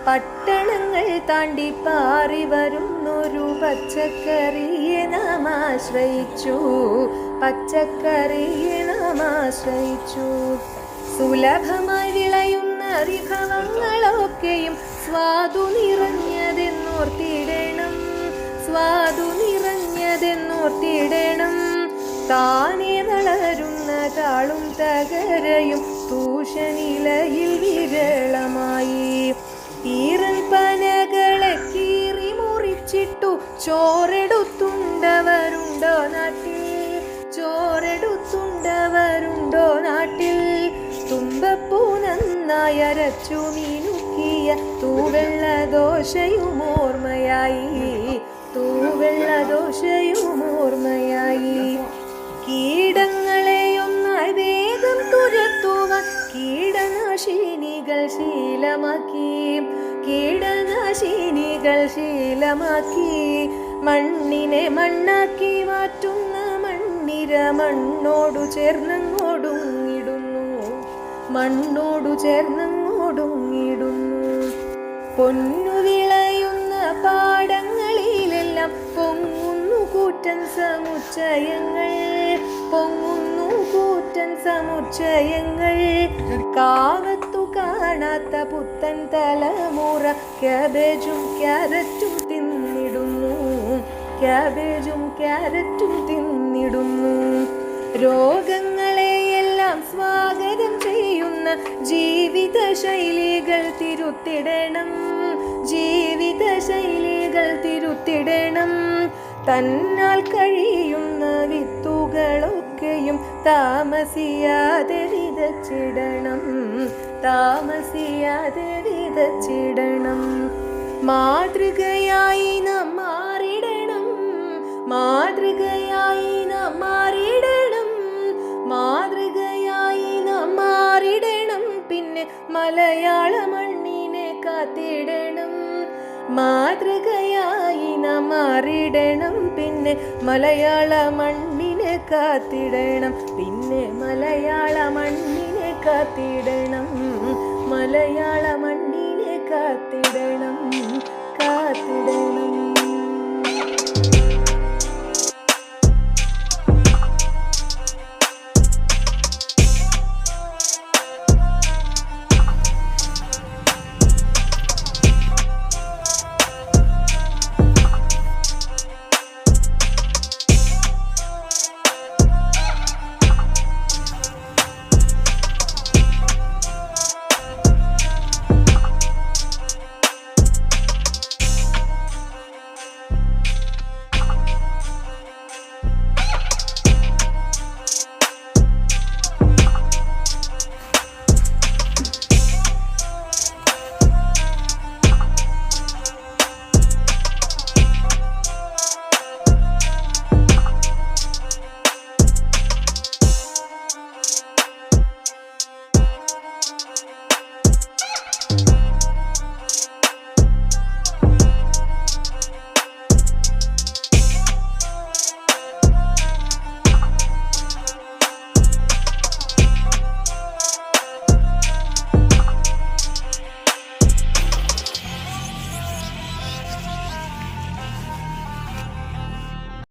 പട്ടണങ്ങൾ താണ്ടി പാറി വരുന്നൊരു പച്ചക്കറിയെ നാം ആശ്രയിച്ചു, പച്ചക്കറിയെ നാം ആശ്രയിച്ചു. സുലഭമായി വിളയുന്ന വിഭവങ്ങളൊക്കെയും സ്വാദു നിറഞ്ഞതെന്നോർത്തിടണം, സ്വാദു നിറഞ്ഞതെന്നോർത്തിടണം. താനെ വളരുന്ന താളും തകരയും തൂഷനിലയിൽ വിരളമായി. ഈറൻ പനകളെ കീറി മുറിച്ചിട്ടു ചോറെടുത്തുണ്ടവരുണ്ടോ നാട്ടിൽ, ചോറെടുത്തുണ്ടവരുണ്ടോ നാട്ടിൽ. തുമ്പപ്പൂ നന്നായി അരച്ചു മിനുക്കിയ തൂവെള്ള ദോശയും ഓർമ്മയായി, തൂവെള്ള ദോശയും ഓർമ്മയായി. കീടങ്ങളെയൊന്നായി വേഗം തുരത്തുവാൻ കീടനാശിനികൾ ശീലമാക്കി, കീടനാശിനികൾ ശീലമാക്കി. മണ്ണിനെ മണ്ണാക്കി മാറ്റുന്ന മണ്ണിര മണ്ണോടു ചേർന്നങ്ങോടുങ്ങിടുന്നു, മണ്ണോടു ചേർന്നങ്ങോടുങ്ങിടുന്നു. പൊന്നു വിളയുന്ന പാടങ്ങളിലെല്ലാം പൊങ്ങുന്നു കൂറ്റൻ സമുച്ചയങ്ങൾ, പൊങ്ങുന്നു കൂറ്റൻ സമുച്ചയങ്ങൾ. കാവത്തു കാണാത്ത പുത്തൻ തലമുറ ക്യാബേജും ക്യാരറ്റും തിന്നിടുന്നു, ക്യാബേജും ക്യാരറ്റും തിന്നിടുന്നു. രോഗങ്ങളെയെല്ലാം സ്വാഗതം ചെയ്യുന്ന ജീവിത ശൈലികൾ തിരുത്തിടണം, ജീവിത ശൈലികൾ തിരുത്തിടണം. തന്നാൽ കഴിയുന്ന വിത്തുകളൊക്കെയും താമസിയാതെ വിതച്ചിടണം, താമസിയാതെ വിതച്ചിടണം. മാതൃകയായി നാം മാറിടണം, മാതൃകയായി നാം മാറിടണം, മാതൃകയായി നാം മാറിടണം. പിന്നെ മലയാള മണ്ണിനെ കാത്തിടണം, മാതൃകയായി നാം മാറിടണം. പിന്നെ മലയാള മണ്ണിനെ കാത്തിടണം, പിന്നെ മലയാള മണ്ണിനെ കാത്തിടണം, മലയാള മണ്ണിനെ കാത്തിടണം, കാത്തിടണം.